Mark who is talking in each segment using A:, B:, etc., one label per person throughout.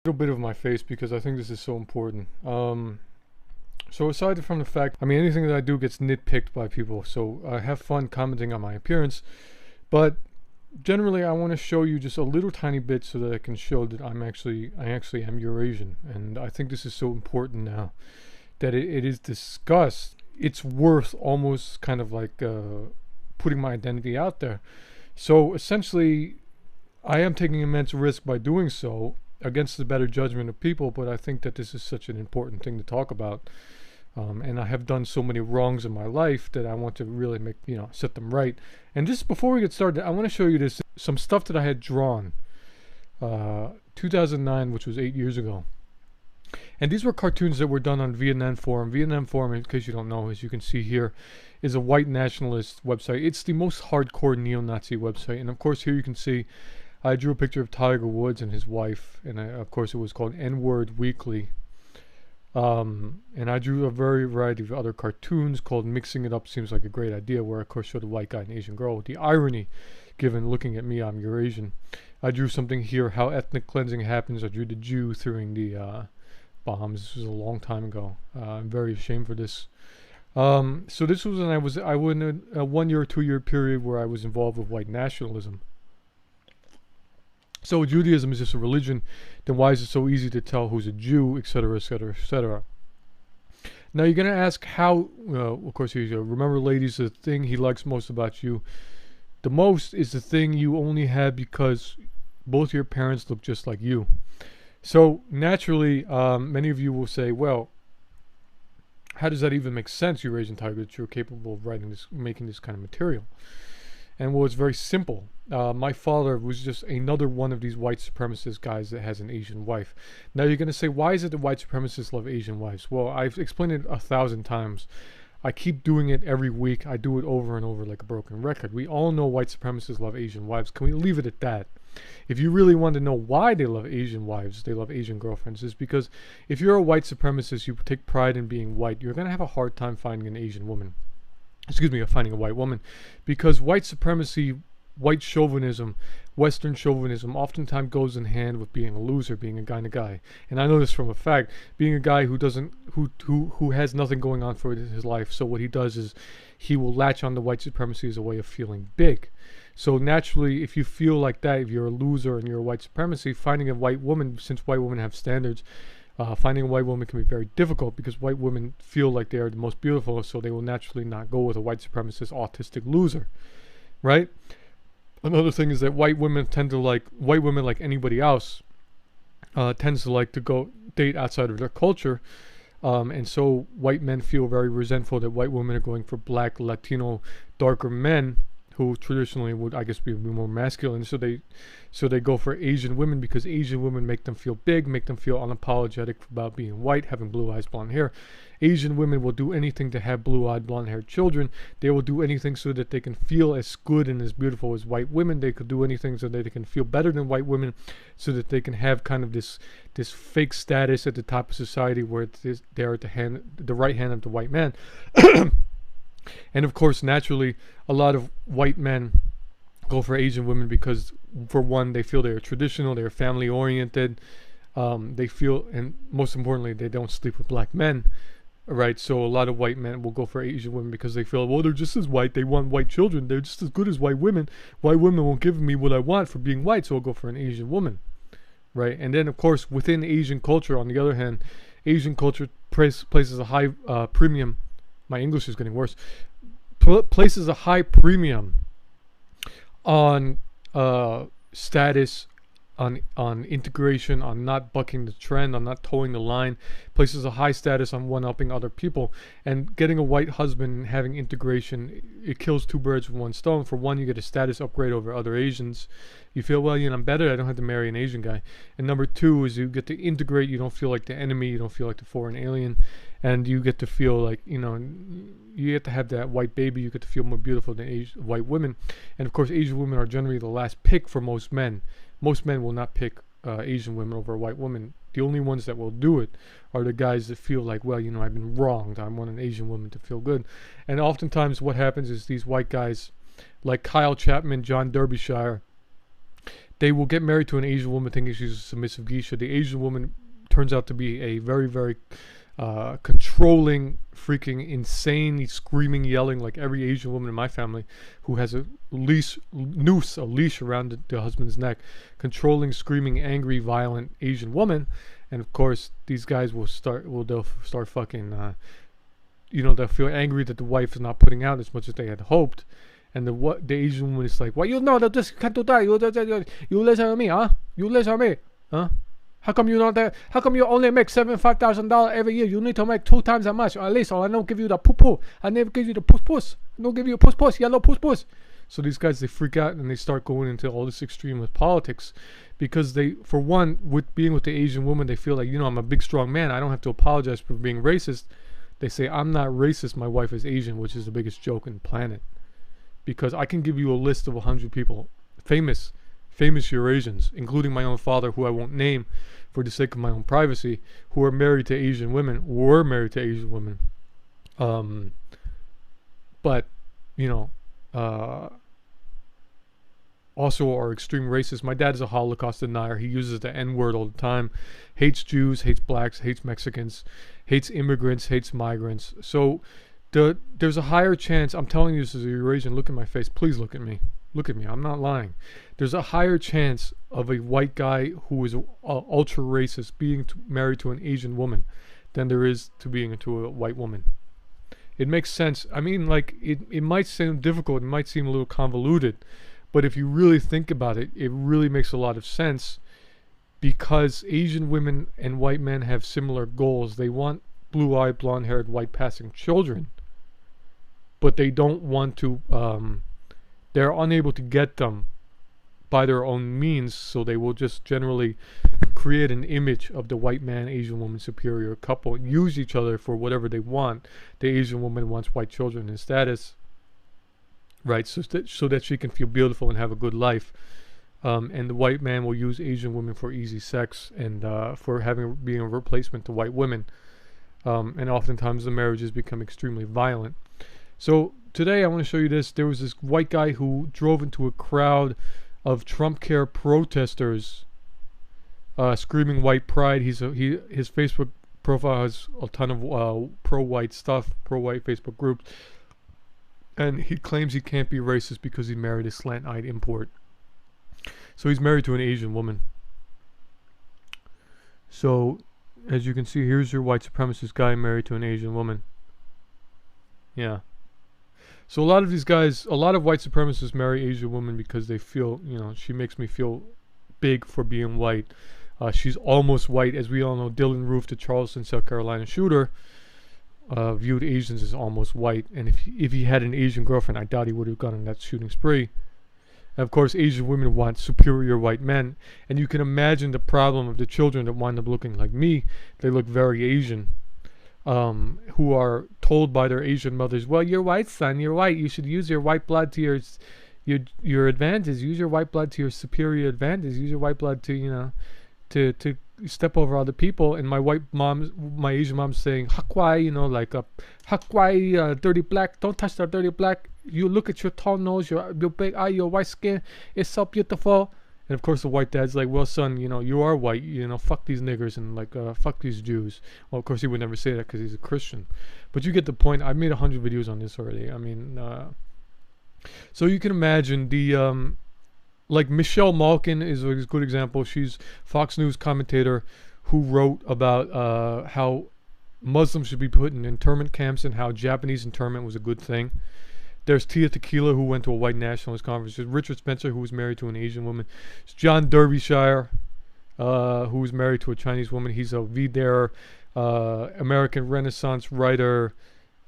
A: little bit of my face because I think this is so important. So aside from the fact, I mean, anything that I do gets nitpicked by people, so I have fun commenting on my appearance, but generally I want to show you just a little tiny bit so that I can show that I actually am Eurasian, and I think this is so important now that it is discussed. It's worth almost kind of like putting my identity out there. So essentially, I am taking immense risk by doing so against the better judgment of people, but I think that this is such an important thing to talk about. And I have done so many wrongs in my life that I want to really make, set them right. And just before we get started, I want to show you some stuff that I had drawn 2009, which was 8 years ago. And these were cartoons that were done on Vietnam Forum. Vietnam Forum, in case you don't know, as you can see here, is a white nationalist website. It's the most hardcore neo-Nazi website. And of course, here you can see I drew a picture of Tiger Woods and his wife. And of course, it was called N-Word Weekly. And I drew a variety of other cartoons called Mixing It Up Seems Like a Great Idea, where I, of course, showed a white guy and Asian girl. The irony, given looking at me, I'm Eurasian. I drew something here, How Ethnic Cleansing Happens. I drew the Jew throwing the bombs. This was a long time ago. I'm very ashamed for this. So this was when I was in a 1 year or 2 year period where I was involved with white nationalism. So Judaism is just a religion, then why is it so easy to tell who's a Jew, etc., etc., etc.? Now you're going to ask how, of course, here you go. Remember, ladies, the thing he likes most about you, the most is the thing you only had because both your parents look just like you. So naturally, many of you will say, well, how does that even make sense, Eurasian Tiger, that you're capable of writing this, making this kind of material? And well, it's very simple. My father was just another one of these white supremacist guys that has an Asian wife. Now you're going to say, why is it that white supremacists love Asian wives? Well, I've explained it 1,000 times. I keep doing it every week. I do it over and over like a broken record. We all know white supremacists love Asian wives. Can we leave it at that? If you really want to know why they love Asian wives, they love Asian girlfriends, is because if you're a white supremacist, you take pride in being white, you're going to have a hard time finding an Asian woman. Finding a white woman, because white supremacy, white chauvinism, Western chauvinism oftentimes goes in hand with being a loser, being a guy and a guy. And I know this from a fact, being a guy who has nothing going on for his life. So what he does is he will latch on to white supremacy as a way of feeling big. So naturally, if you feel like that, if you're a loser and you're a white supremacy, finding a white woman, since white women have standards, finding a white woman can be very difficult because white women feel like they are the most beautiful, so they will naturally not go with a white supremacist autistic loser, right? Another thing is that white women like anybody else, tends to like to go date outside of their culture, and so white men feel very resentful that white women are going for black, Latino, darker men who traditionally would, I guess, be more masculine. So they go for Asian women because Asian women make them feel big, make them feel unapologetic about being white, having blue eyes, blonde hair. Asian women will do anything to have blue-eyed, blonde-haired children. They will do anything so that they can feel as good and as beautiful as white women. They could do anything so that they can feel better than white women, so that they can have kind of this fake status at the top of society where they're at the right hand of the white man. And of course, naturally, a lot of white men go for Asian women because, for one, they feel they're traditional, they're family oriented. They feel, and most importantly, they don't sleep with black men, right? So a lot of white men will go for Asian women because they feel, well, they're just as white. They want white children. They're just as good as white women. White women won't give me what I want for being white, so I'll go for an Asian woman, right? And then, of course, within Asian culture, on the other hand, Asian culture places a high premium. My English is getting worse. Places a high premium on status, on integration, on not bucking the trend, on not towing the line. Places a high status on one-upping other people. And getting a white husband and having integration, it kills two birds with one stone. For one, you get a status upgrade over other Asians. You feel, well, I'm better, I don't have to marry an Asian guy. And number two is you get to integrate. You don't feel like the enemy. You don't feel like the foreign alien. And you get to feel like, you get to have that white baby. You get to feel more beautiful than white women. And of course, Asian women are generally the last pick for most men. Most men will not pick Asian women over a white woman. The only ones that will do it are the guys that feel like, well, I've been wronged. I want an Asian woman to feel good. And oftentimes what happens is these white guys, like Kyle Chapman, John Derbyshire, they will get married to an Asian woman thinking she's a submissive geisha. The Asian woman turns out to be a very, very controlling, freaking insane, screaming, yelling, like every Asian woman in my family who has a leash around the husband's neck, controlling, screaming, angry, violent Asian woman. And of course, these guys they'll start fucking, they'll feel angry that the wife is not putting out as much as they had hoped. And the Asian woman is like, well, you know that this can't do that. You listen to me, huh? You listen to me, huh? How come you not there? How come you only make $75,000 every year? You need to make 2 times that much, or at least. Or I don't give you the poo. I never give you the puss. I don't give you a puss. Yellow puss. So these guys, they freak out and they start going into all this extreme with politics, because they, for one, with being with the Asian woman, they feel like, I'm a big strong man. I don't have to apologize for being racist. They say, I'm not racist. My wife is Asian, which is the biggest joke on the planet. Because I can give you a list of 100 people, famous Eurasians, including my own father, who I won't name for the sake of my own privacy, who are married to Asian women, but, also are extreme racists. My dad is a Holocaust denier. He uses the N-word all the time, hates Jews, hates blacks, hates Mexicans, hates immigrants, hates migrants. So there's a higher chance, I'm telling you this as a Eurasian, look at my face, please look at me, I'm not lying. There's a higher chance of a white guy who is ultra racist being married to an Asian woman than there is to being into a white woman. It makes sense. I mean, like, it might seem difficult, it might seem a little convoluted, but if you really think about it, it really makes a lot of sense, because Asian women and white men have similar goals. They want blue-eyed, blonde-haired, white-passing children, but they don't want to, they're unable to get them by their own means, so they will just generally create an image of the white man, Asian woman, superior couple, use each other for whatever they want. The Asian woman wants white children and status, right, so that she can feel beautiful and have a good life. And the white man will use Asian women for easy sex and for being a replacement to white women. And oftentimes the marriages become extremely violent. So today I want to show you this. There was this white guy who drove into a crowd of Trump Care protesters, screaming white pride. His Facebook profile has a ton of pro-white stuff, pro-white Facebook groups, and he claims he can't be racist because he married a slant-eyed import. So he's married to an Asian woman. So as you can see, here's your white supremacist guy married to an Asian woman. Yeah. So a lot of these guys, a lot of white supremacists marry Asian women because they feel, she makes me feel big for being white. She's almost white. As we all know, Dylan Roof, the Charleston, South Carolina shooter, viewed Asians as almost white. And if he had an Asian girlfriend, I doubt he would have gone on that shooting spree. And of course, Asian women want superior white men. And you can imagine the problem of the children that wind up looking like me. They look very Asian. Who are told by their Asian mothers, well, you're white, son, you're white. You should use your white blood to your advantage. Use your white blood to your superior advantage. Use your white blood to, to step over other people. And my Asian mom's saying, hakwai, like hakwai, dirty black. Don't touch that dirty black. You look at your tall nose, your big eye, your white skin. It's so beautiful. And of course the white dad's like, well, son, you are white, fuck these niggers and fuck these Jews. Well, of course he would never say that because he's a Christian. But you get the point. I've made 100 videos on this already. I mean, so you can imagine the, like Michelle Malkin is a good example. She's Fox News commentator who wrote about how Muslims should be put in internment camps and how Japanese internment was a good thing. There's Tia Tequila, who went to a white nationalist conference. There's Richard Spencer, who was married to an Asian woman. There's John Derbyshire, who was married to a Chinese woman. He's a VDare, American Renaissance writer,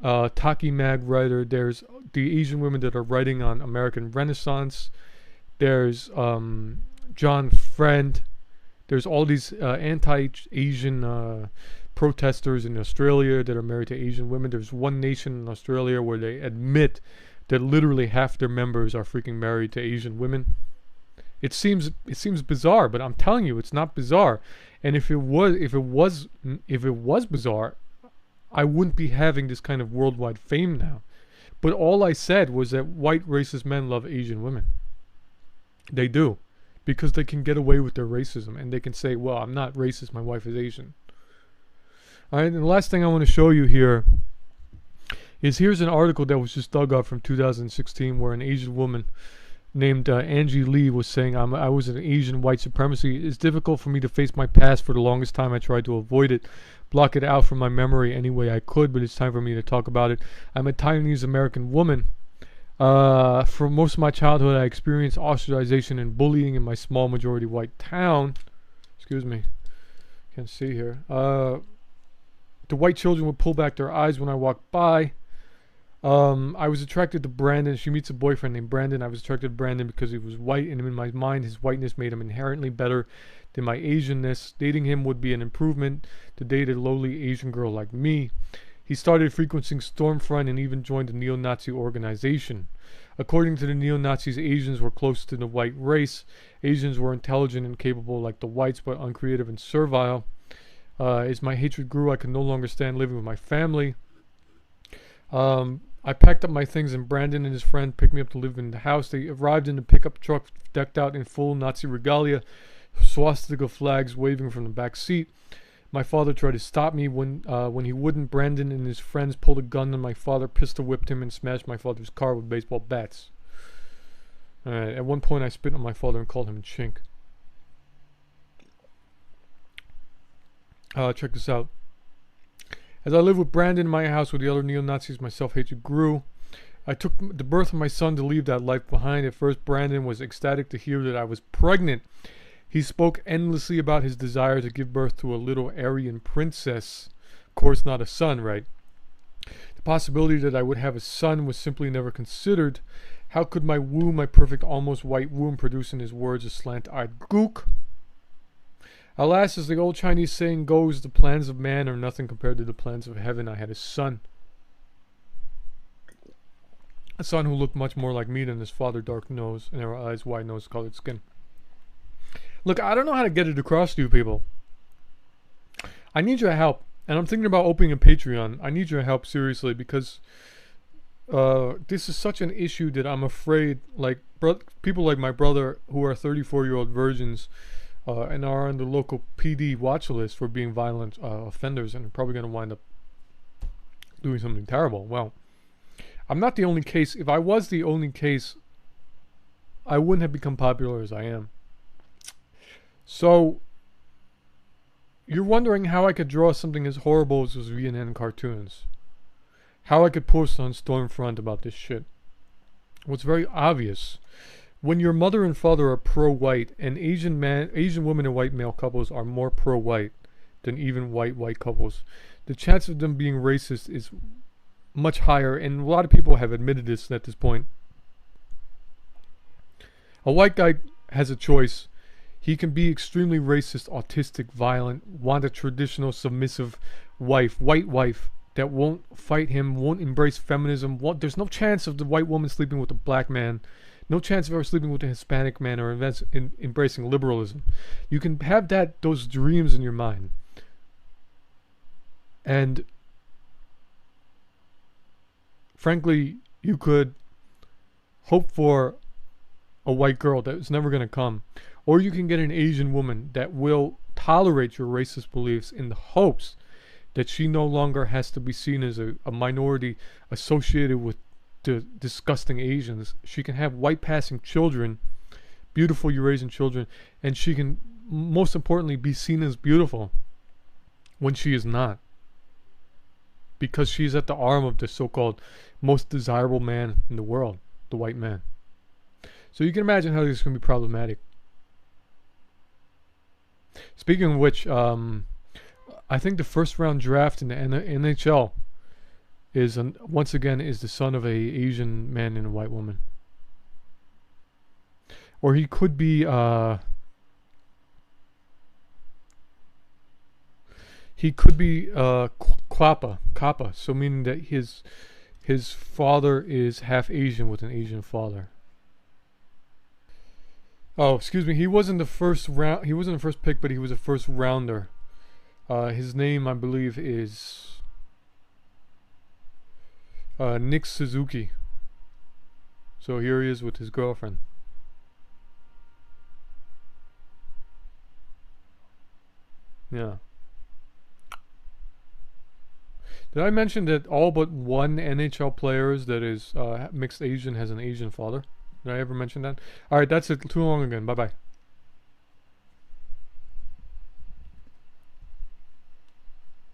A: Taki Mag writer. There's the Asian women that are writing on American Renaissance. There's John Friend. There's all these anti-Asian protesters in Australia that are married to Asian women. There's one nation in Australia where they admit that literally half their members are freaking married to Asian women. It seems bizarre, but I'm telling you, it's not bizarre. And if it was bizarre, I wouldn't be having this kind of worldwide fame now. But all I said was that white racist men love Asian women. They do. because they can get away with their racism and they can say, well, I'm not racist, my wife is Asian. All right, and the last thing I want to show you here is here's an article that was just dug up from 2016 where an Asian woman named Angie Lee was saying, I was an Asian white supremacy. It's difficult for me to face my past. For the longest time, I tried to avoid it, block it out from my memory any way I could, but it's time for me to talk about it. I'm a Taiwanese American woman. For most of my childhood, I experienced ostracization and bullying in my small majority white town. Excuse me. Can't see here. The white children would pull back their eyes when I walked by. I was attracted to Brandon. She meets a boyfriend named Brandon. I was attracted to Brandon because he was white, and in my mind, his whiteness made him inherently better than my Asianness. Dating him would be an improvement to date a lowly Asian girl like me. He started frequenting Stormfront and even joined a neo-Nazi organization. According to the neo-Nazis, Asians were close to the white race. Asians were intelligent and capable like the whites, but uncreative and servile. As my hatred grew, I could no longer stand living with my family. I packed up my things and Brandon and his friend picked me up to live in the house. They arrived in a pickup truck decked out in full Nazi regalia, swastika flags waving from the back seat. My father tried to stop me. When he wouldn't, Brandon and his friends pulled a gun on my father, pistol whipped him, and smashed my father's car with baseball bats. At one point, I spit on my father and called him a chink. Check this out. As I lived with Brandon in my house with the other neo-Nazis, my self-hatred grew. I took the birth of my son to leave that life behind. At first, Brandon was ecstatic to hear that I was pregnant. He spoke endlessly about his desire to give birth to a little Aryan princess. Of course, not a son, right? The possibility that I would have a son was simply never considered. How could my womb, my perfect, almost white womb, produce, in his words, a slant-eyed gook? Alas, as the old Chinese saying goes, the plans of man are nothing compared to the plans of heaven. I had a son. A son who looked much more like me than his father, dark nose, and eyes, wide nose, colored skin. Look, I don't know how to get it across to you people. I need your help. And I'm thinking about opening a Patreon. I need your help, seriously, because this is such an issue that I'm afraid, like, people like my brother who are 34-year-old virgins and are on the local PD watch list for being violent offenders and are probably going to wind up doing something terrible. Well, I'm not the only case. If I was the only case, I wouldn't have become popular as I am. So, you're wondering how I could draw something as horrible as those VNN cartoons. How I could post on Stormfront about this shit. Well, it's very obvious. When your mother and father are pro-white, and Asian women and white male couples are more pro-white than even white couples, the chance of them being racist is much higher, and a lot of people have admitted this at this point. A white guy has a choice. He can be extremely racist, autistic, violent, want a traditional submissive wife, white wife, that won't fight him, won't embrace feminism. There's no chance of the white woman sleeping with a black man. No chance of her sleeping with a Hispanic man or embracing liberalism. You can have those dreams in your mind. And frankly, you could hope for a white girl that is never going to come. Or you can get an Asian woman that will tolerate your racist beliefs in the hopes that she no longer has to be seen as a minority associated with the disgusting Asians. She can have white passing children, beautiful Eurasian children, and she can, most importantly, be seen as beautiful when she is not. Because she's at the arm of the so-called most desirable man in the world, the white man. So you can imagine how this is going to be problematic. Speaking of which, I think the first round draft in the NHL is once again is the son of a Asian man and a white woman. Or he could be Kappa, so meaning that his father is half Asian with an Asian father. Oh, excuse me. He wasn't the first round. He wasn't the first pick, but he was a first rounder. His name, I believe, is Nick Suzuki. So here he is with his girlfriend. Yeah. Did I mention that all but one NHL players that is mixed Asian has an Asian father? Did I ever mention that? All right, that's it. Too long again. Bye bye.